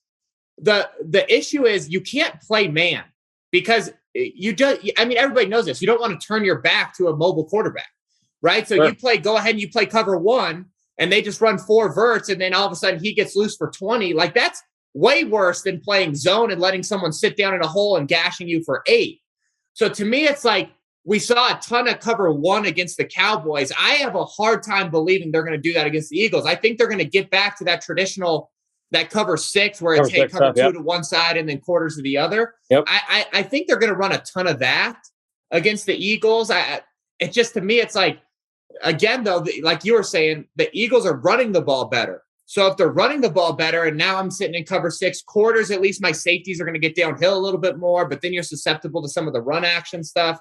The issue is you can't play man because everybody knows this. You don't want to turn your back to a mobile quarterback, right? So sure. Go ahead and you play cover 1 and they just run 4 verts and then all of a sudden he gets loose for 20. Like, that's way worse than playing zone and letting someone sit down in a hole and gashing you for 8. So to me, it's like we saw a ton of cover 1 against the Cowboys. I have a hard time believing they're going to do that against the Eagles. I think they're going to get back to that traditional, that cover 6 where it's cover 2 to one side and then quarters to the other. Yep. I think they're going to run a ton of that against the Eagles. It just, to me, it's like, again, though, like you were saying, the Eagles are running the ball better. So if they're running the ball better and now I'm sitting in cover 6 quarters, at least my safeties are going to get downhill a little bit more, but then you're susceptible to some of the run action stuff.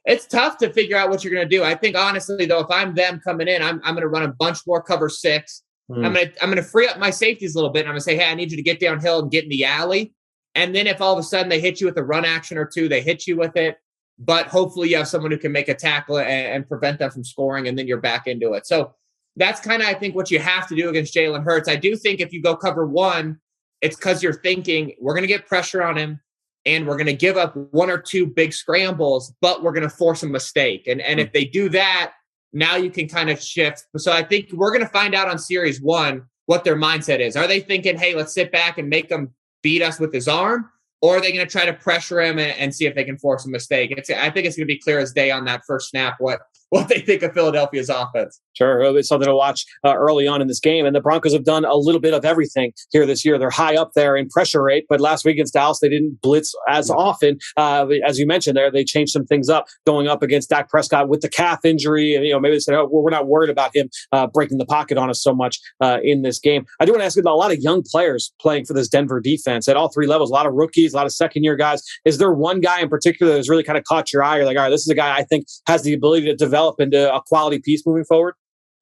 It's tough to figure out what you're going to do. I think, honestly, though, if I'm them coming in, I'm going to run a bunch more cover 6. I'm going to free up my safeties a little bit. And I'm going to say, hey, I need you to get downhill and get in the alley. And then if all of a sudden they hit you with a run action or 2, they hit you with it. But hopefully you have someone who can make a tackle and prevent them from scoring, and then you're back into it. So that's kind of, I think, what you have to do against Jalen Hurts. I do think if you go cover 1, it's because you're thinking we're going to get pressure on him and we're going to give up 1 or 2 big scrambles, but we're going to force a mistake. And if they do that, now you can kind of shift. So I think we're going to find out on series 1 what their mindset is. Are they thinking, hey, let's sit back and make him beat us with his arm? Or are they going to try to pressure him and see if they can force a mistake? I think it's going to be clear as day on that first snap what they think of Philadelphia's offense. Sure. It'll be something to watch early on in this game. And the Broncos have done a little bit of everything here this year. They're high up there in pressure rate, but last week against Dallas, they didn't blitz as often. As you mentioned there, they changed some things up going up against Dak Prescott with the calf injury. And, maybe they said, oh, we're not worried about him breaking the pocket on us so much in this game. I do want to ask you about a lot of young players playing for this Denver defense at all 3 levels, a lot of rookies, a lot of second-year guys. Is there one guy in particular that's really kind of caught your eye? You're like, all right, this is a guy I think has the ability to develop into a quality piece moving forward?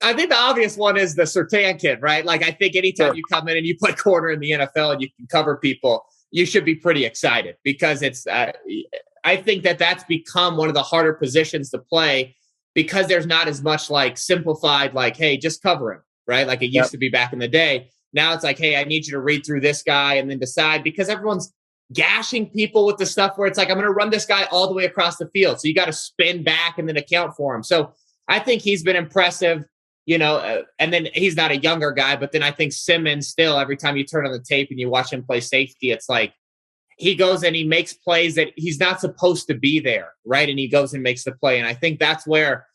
I think the obvious one is the Surtain kid, right? Like, I think anytime you come in and you play corner in the NFL and you can cover people, you should be pretty excited because it's, I think that's become one of the harder positions to play because there's not as much like simplified, like, hey, just cover him, right? Like it used to be back in the day. Now it's like, hey, I need you to read through this guy and then decide, because everyone's gashing people with the stuff where it's like, I'm going to run this guy all the way across the field. So you got to spin back and then account for him. So I think he's been impressive, and then he's not a younger guy, but then I think Simmons still, every time you turn on the tape and you watch him play safety, it's like he goes and he makes plays that he's not supposed to be there. Right. And he goes and makes the play. And I think that's where,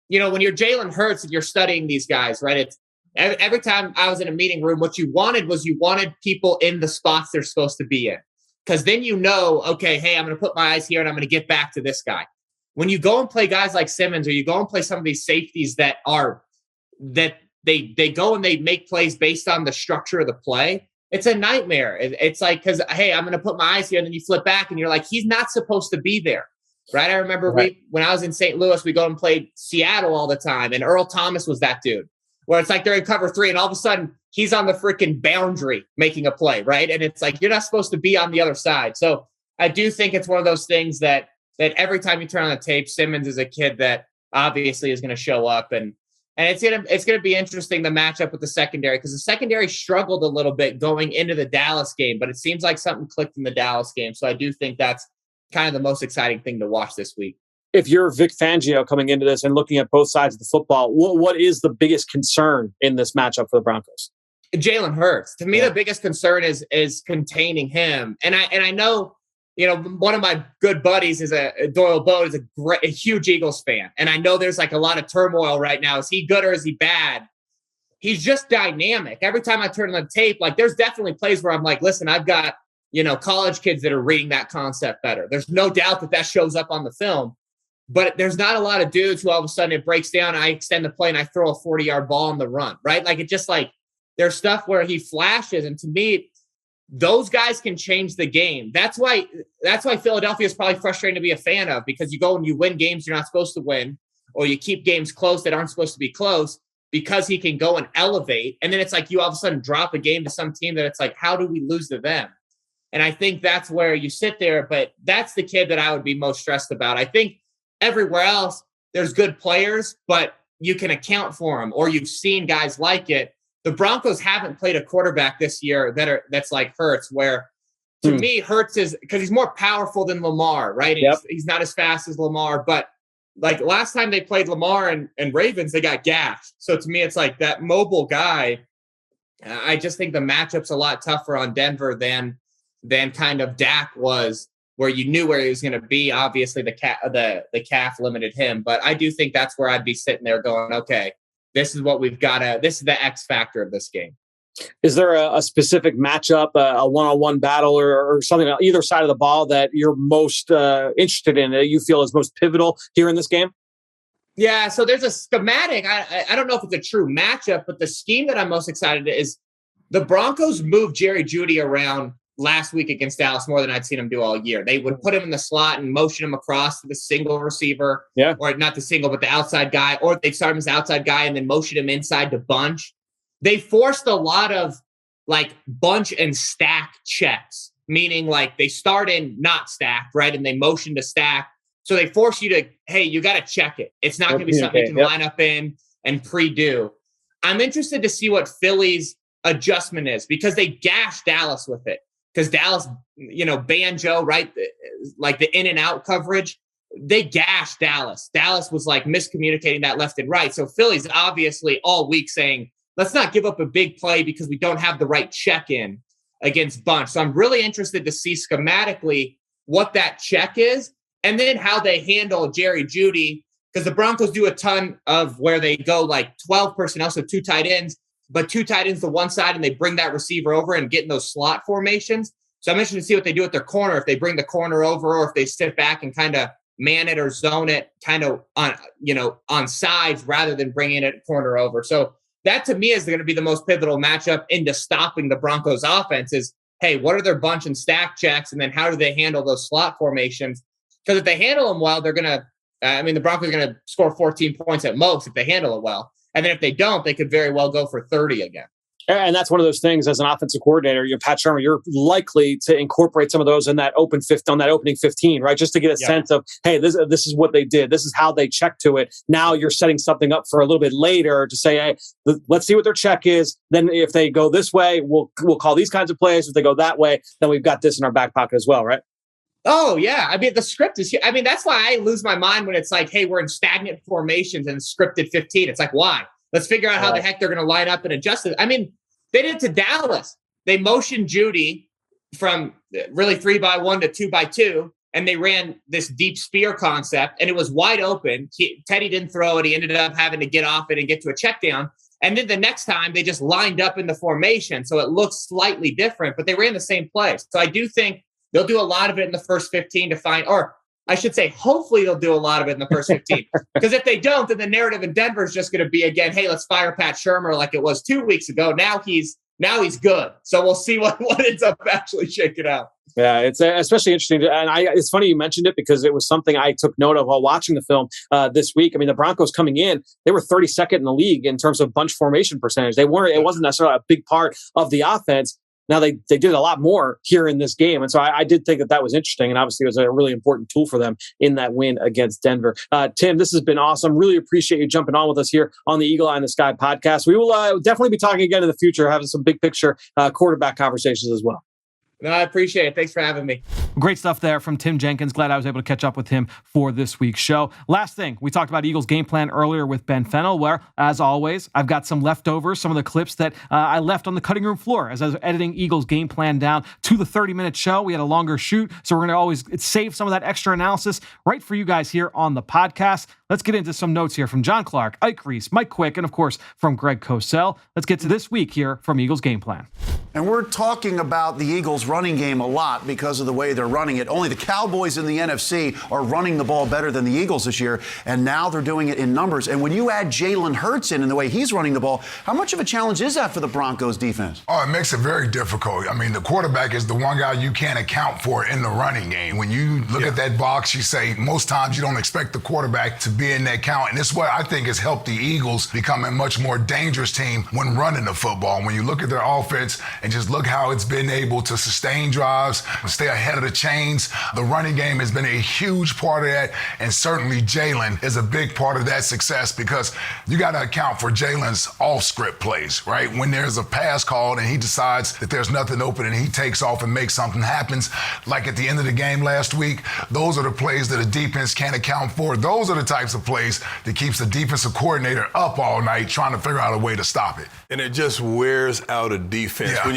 when you're Jalen Hurts and you're studying these guys, right? It's every time I was in a meeting room, what you wanted people in the spots they're supposed to be in. Because then okay, hey, I'm going to put my eyes here and I'm going to get back to this guy. When you go and play guys like Simmons, or you go and play some of these safeties that they go and they make plays based on the structure of the play. It's a nightmare. It's like, because, hey, I'm going to put my eyes here, and then you flip back and you're like, he's not supposed to be there, right? I remember when I was in St. Louis, we go and play Seattle all the time, and Earl Thomas was that dude, where it's like they're in cover 3, and all of a sudden he's on the freaking boundary making a play, right? And it's like, you're not supposed to be on the other side. So I do think it's one of those things that every time you turn on the tape, Simmons is a kid that obviously is going to show up, and it's gonna be interesting, the matchup with the secondary, because the secondary struggled a little bit going into the Dallas game, but it seems like something clicked in the Dallas game. So I do think that's kind of the most exciting thing to watch this week. If you're Vic Fangio coming into this and looking at both sides of the football, what is the biggest concern in this matchup for the Broncos? Jalen Hurts. To me, the biggest concern is containing him. And I know, one of my good buddies is Doyle Bode is a huge Eagles fan. And I know there's like a lot of turmoil right now. Is he good or is he bad? He's just dynamic. Every time I turn on the tape, like, there's definitely plays where I'm like, listen, I've got, college kids that are reading that concept better. There's no doubt that shows up on the film, but there's not a lot of dudes who all of a sudden it breaks down, I extend the play and I throw a 40-yard ball on the run, right? Like, it just like, there's stuff where he flashes. And to me, those guys can change the game. That's why Philadelphia is probably frustrating to be a fan of, because you go and you win games you're not supposed to win, or you keep games close that aren't supposed to be close, because he can go and elevate. And then it's like you all of a sudden drop a game to some team that it's like, how do we lose to them? And I think that's where you sit there, but that's the kid that I would be most stressed about. I think everywhere else, there's good players, but you can account for them, or you've seen guys like it. The Broncos haven't played a quarterback this year that's like Hurts, where to me, Hurts is, because he's more powerful than Lamar, right? He's not as fast as Lamar, but like last time they played Lamar and Ravens, they got gashed. So to me, it's like that mobile guy. I just think the matchup's a lot tougher on Denver than kind of Dak was, where you knew where he was going to be. Obviously, the calf limited him, but I do think that's where I'd be sitting there going, okay, this is what we've got this is the X factor of this game. Is there a specific matchup, a one-on-one battle or something on either side of the ball that you're most interested in, that you feel is most pivotal here in this game? Yeah, so there's a schematic. I don't know if it's a true matchup, but the scheme that I'm most excited is the Broncos moved Jerry Jeudy around last week against Dallas more than I'd seen him do all year. They would put him in the slot and motion him across to the single receiver, or not the single, but the outside guy, or they'd start him as outside guy and then motion him inside to bunch. They forced a lot of like bunch and stack checks, meaning like they start in not stacked, right? And they motion to stack. So they force you to, hey, you got to check it. It's not going to be something you can line up in and pre-do. I'm interested to see what Philly's adjustment is, because they gashed Dallas with it. Because Dallas, banjo, right? Like the in and out coverage, they gashed Dallas. Dallas was like miscommunicating that left and right. So Philly's obviously all week saying, let's not give up a big play because we don't have the right check in against bunch. So I'm really interested to see schematically what that check is, and then how they handle Jerry Jeudy, because the Broncos do a ton of where they go like 12 personnel, so 2 tight ends, but 2 tight ends to one side, and they bring that receiver over and get in those slot formations. So I'm interested to see what they do with their corner, if they bring the corner over, or if they sit back and kind of man it or zone it kind of on sides rather than bringing it corner over. So that to me is going to be the most pivotal matchup into stopping the Broncos offense is, hey, what are their bunch and stack checks? And then how do they handle those slot formations? Because if they handle them well, they're going to, the Broncos are going to score 14 points at most if they handle it well. And then if they don't, they could very well go for 30 again. And that's one of those things as an offensive coordinator, Pat Shermer, you're likely to incorporate some of those in that opening 15, right? Just to get a sense of, hey, this is what they did. This is how they checked to it. Now you're setting something up for a little bit later to say, hey, let's see what their check is. Then if they go this way, we'll call these kinds of plays. If they go that way, then we've got this in our back pocket as well, right? Oh, yeah. The script is, that's why I lose my mind when it's like, hey, we're in stagnant formations and scripted 15. It's like, why? Let's figure out how the heck they're going to line up and adjust it. They did it to Dallas. They motioned Jeudy from really 3-by-1 to 2-by-2, and they ran this deep spear concept, and it was wide open. Teddy didn't throw it. He ended up having to get off it and get to a check down. And then the next time, they just lined up in the formation, so it looks slightly different, but they ran the same play. So I do think they'll do a lot of it in the first 15 to find, or I should say, hopefully they'll do a lot of it in the first 15. Because if they don't, then the narrative in Denver is just going to be, again, hey, let's fire Pat Shurmur like it was 2 weeks ago. Now he's good. So we'll see what ends up actually shaking out. Yeah, it's especially interesting. And it's funny you mentioned it because it was something I took note of while watching the film this week. I mean, the Broncos coming in, they were 32nd in the league in terms of bunch formation percentage. It wasn't necessarily a big part of the offense. Now they did a lot more here in this game. And so I did think that was interesting. And obviously it was a really important tool for them in that win against Denver. Tim, this has been awesome. Really appreciate you jumping on with us here on the Eagle Eye in the Sky podcast. We will definitely be talking again in the future, having some big picture quarterback conversations as well. No, I appreciate it. Thanks for having me. Great stuff there from Tim Jenkins. Glad I was able to catch up with him for this week's show. Last thing, we talked about Eagles game plan earlier with Ben Fennell, where, as always, I've got some leftovers, some of the clips that I left on the cutting room floor as I was editing Eagles game plan down to the 30-minute show. We had a longer shoot, so we're going to always save some of that extra analysis right for you guys here on the podcast. Let's get into some notes here from John Clark, Ike Reese, Mike Quick, and, of course, from Greg Cosell. Let's get to this week here from Eagles game plan. And we're talking about the Eagles' running game a lot because of the way they're running it. Only the Cowboys in the NFC are running the ball better than the Eagles this year, and now they're doing it in numbers. And when you add Jalen Hurts in the way he's running the ball, how much of a challenge is that for the Broncos defense? Oh, it makes it very difficult. I mean, the quarterback is the one guy you can't account for in the running game. When you look at that box, you say most times you don't expect the quarterback to be in that count. And this is what I think has helped the Eagles become a much more dangerous team when running the football. When you look at their offense and just look how it's been able to sustain drives, stay ahead of the chains. The running game has been a huge part of that, and certainly Jalen is a big part of that success because you got to account for Jalen's off-script plays, right? When there's a pass called and he decides that there's nothing open and he takes off and makes something happen, like at the end of the game last week, those are the plays that a defense can't account for. Those are the types of plays that keeps the defensive coordinator up all night trying to figure out a way to stop it. And it just wears out a defense. Yeah.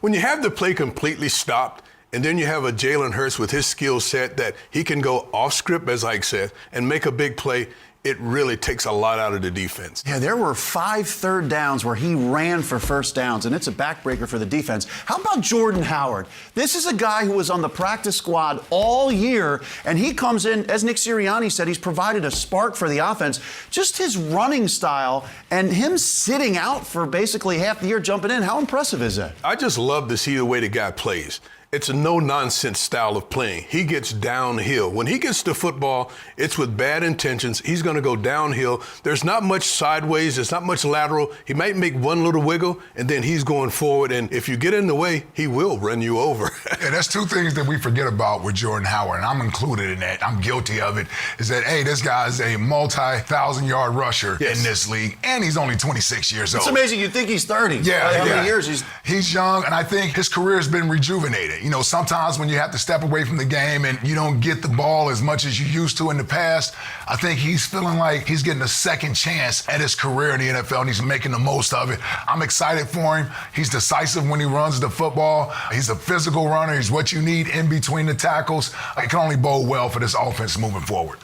When you have the play completely stopped, and then you have a Jalen Hurts with his skill set that he can go off script, as Ike said, and make a big play, it really takes a lot out of the defense. Yeah, there were 5 third downs where he ran for first downs, and it's a backbreaker for the defense. How about Jordan Howard? This is a guy who was on the practice squad all year, and he comes in, as Nick Sirianni said, he's provided a spark for the offense. Just his running style and him sitting out for basically half the year jumping in, how impressive is that? I just love to see the way the guy plays. It's a no-nonsense style of playing. He gets downhill. When he gets to football, it's with bad intentions. He's going to go downhill. There's not much sideways. There's not much lateral. He might make one little wiggle, and then he's going forward. And if you get in the way, he will run you over. Yeah, that's two things that we forget about with Jordan Howard, and I'm included in that. I'm guilty of it, is that, hey, this guy is a multi-thousand-yard rusher in this league, and he's only 26 years old. It's amazing. You'd think he's 30. Yeah, how many years he's young, and I think his career has been rejuvenated. You know, sometimes when you have to step away from the game and you don't get the ball as much as you used to in the past, I think he's feeling like he's getting a second chance at his career in the NFL, and he's making the most of it. I'm excited for him. He's decisive when he runs the football. He's a physical runner. He's what you need in between the tackles. It can only bode well for this offense moving forward.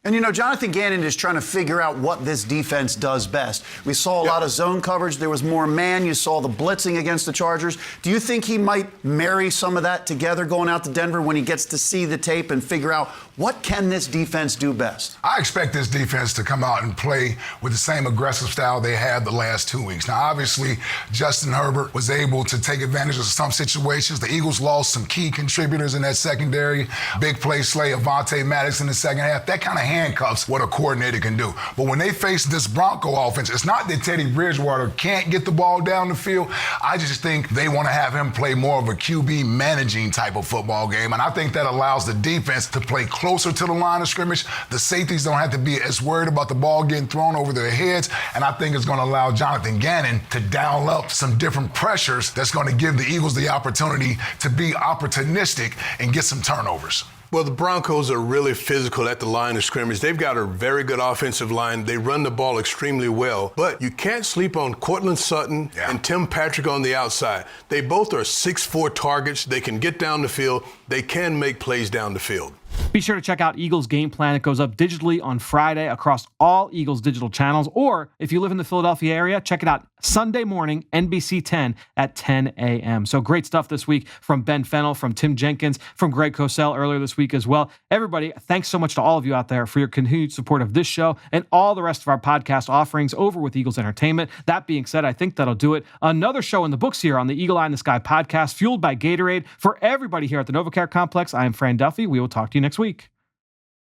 And, you know, Jonathan Gannon is trying to figure out what this defense does best. We saw a lot of zone coverage. There was more man. You saw the blitzing against the Chargers. Do you think he might marry some of that together going out to Denver when he gets to see the tape and figure out what can this defense do best? I expect this defense to come out and play with the same aggressive style they had the last 2 weeks. Now, obviously, Justin Herbert was able to take advantage of some situations. The Eagles lost some key contributors in that secondary. Big play slay, Javonte Williams in the second half. That kind of handcuffs what a coordinator can do. But when they face this Bronco offense, it's not that Teddy Bridgewater can't get the ball down the field. I just think they want to have him play more of a QB managing type of football game. And I think that allows the defense to play closer to the line of scrimmage. The safeties don't have to be as worried about the ball getting thrown over their heads. And I think it's going to allow Jonathan Gannon to dial up some different pressures that's going to give the Eagles the opportunity to be opportunistic and get some turnovers. Well, the Broncos are really physical at the line of scrimmage. They've got a very good offensive line. They run the ball extremely well. But you can't sleep on Cortland Sutton and Tim Patrick on the outside. They both are 6'4" targets. They can get down the field. They can make plays down the field. Be sure to check out Eagles Game Plan. It goes up digitally on Friday across all Eagles digital channels. Or if you live in the Philadelphia area, check it out Sunday morning, NBC 10 at 10 a.m. So great stuff this week from Ben Fennell, from Tim Jenkins, from Greg Cosell earlier this week as well. Everybody, thanks so much to all of you out there for your continued support of this show and all the rest of our podcast offerings over with Eagles Entertainment. That being said, I think that'll do it. Another show in the books here on the Eagle Eye in the Sky podcast, fueled by Gatorade. For everybody here at the NovaCare Complex, I am Fran Duffy. We will talk to you next week.